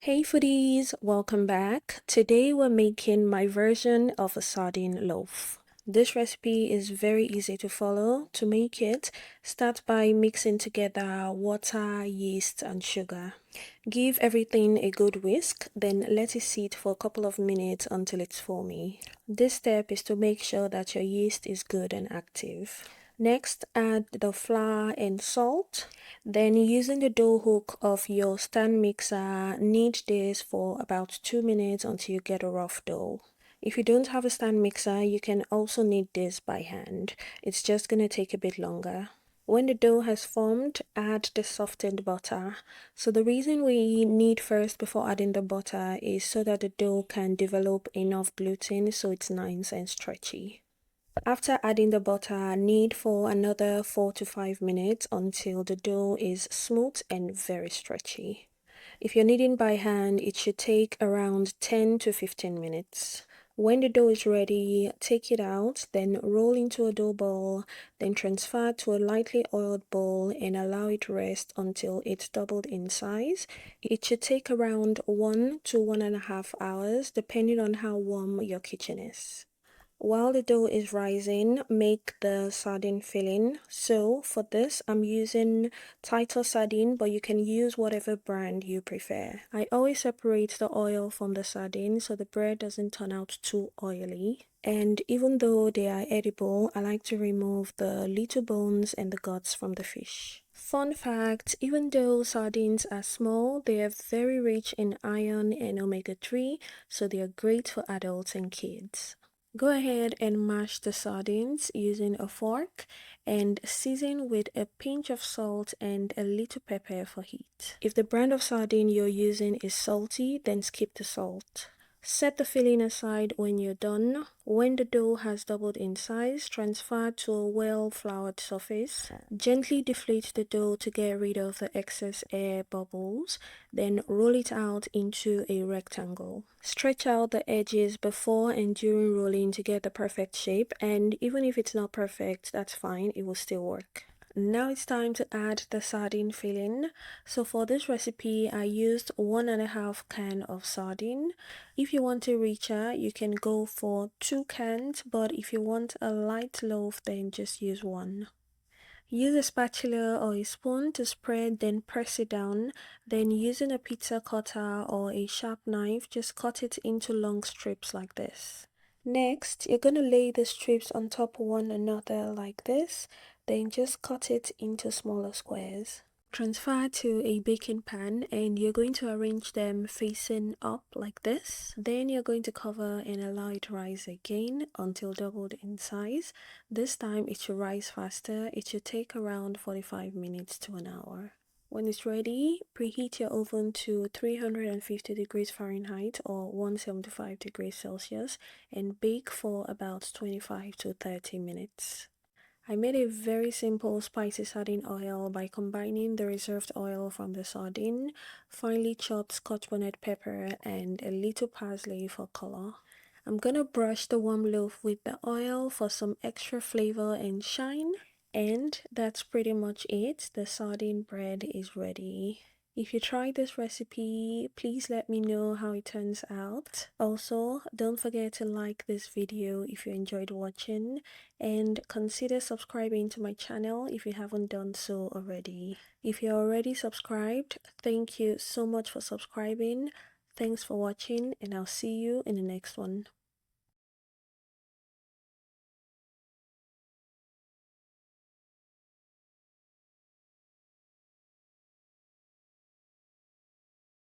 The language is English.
Hey foodies, welcome back. Today we're making my version of a sardine loaf. This recipe is very easy to follow. To make it, start by mixing together water, yeast and sugar. Give everything a good whisk, then let it sit for a couple of minutes until it's foamy. This step is to make sure that your yeast is good and active. Next, add the flour and salt. Then using the dough hook of your stand mixer, knead this for about 2 minutes until you get a rough dough. If you don't have a stand mixer, you can also knead this by hand. It's just going to take a bit longer. When the dough has formed, add the softened butter. So the reason we knead first before adding the butter is so that the dough can develop enough gluten so it's nice and stretchy. After adding the butter, knead for another 4 to 5 minutes until the dough is smooth and very stretchy. If you're kneading by hand, it should take around 10 to 15 minutes. When the dough is ready, take it out, then roll into a dough ball, then transfer to a lightly oiled bowl and allow it to rest until it's doubled in size. It should take around 1 to 1.5 hours depending on how warm your kitchen is. While the dough is rising, make the sardine filling. So for this, I'm using Title sardine, but you can use whatever brand you prefer. I always separate the oil from the sardine so the bread doesn't turn out too oily. And even though they are edible, I like to remove the little bones and the guts from the fish. Fun fact, even though sardines are small, they are very rich in iron and omega-3, so they are great for adults and kids. Go ahead and mash the sardines using a fork and season with a pinch of salt and a little pepper for heat. If the brand of sardine you're using is salty, then skip the salt. Set the filling aside when you're done. When the dough has doubled in size, transfer to a well-floured surface. Gently deflate the dough to get rid of the excess air bubbles, then roll it out into a rectangle. Stretch out the edges before and during rolling to get the perfect shape, and even if it's not perfect, that's fine, it will still work. Now it's time to add the sardine filling. So for this recipe, I used 1.5 can of sardine. If you want it richer, you can go for 2 cans, but if you want a light loaf, then just use 1. Use a spatula or a spoon to spread, then press it down. Then using a pizza cutter or a sharp knife, just cut it into long strips like this. Next, you're going to lay the strips on top of one another like this, then just cut it into smaller squares. Transfer to a baking pan and you're going to arrange them facing up like this. Then you're going to cover and allow it to rise again until doubled in size. This time it should rise faster. It should take around 45 minutes to an hour. When it's ready, preheat your oven to 350 degrees Fahrenheit or 175 degrees Celsius and bake for about 25 to 30 minutes. I made a very simple spicy sardine oil by combining the reserved oil from the sardine, finely chopped scotch bonnet pepper, and a little parsley for color. I'm gonna brush the warm loaf with the oil for some extra flavor and shine. And that's pretty much it. The sardine bread is ready. If you try this recipe, please let me know how it turns out. Also, don't forget to like this video if you enjoyed watching and consider subscribing to my channel if you haven't done so already. If you're already subscribed, thank you so much for subscribing. Thanks for watching and I'll see you in the next one.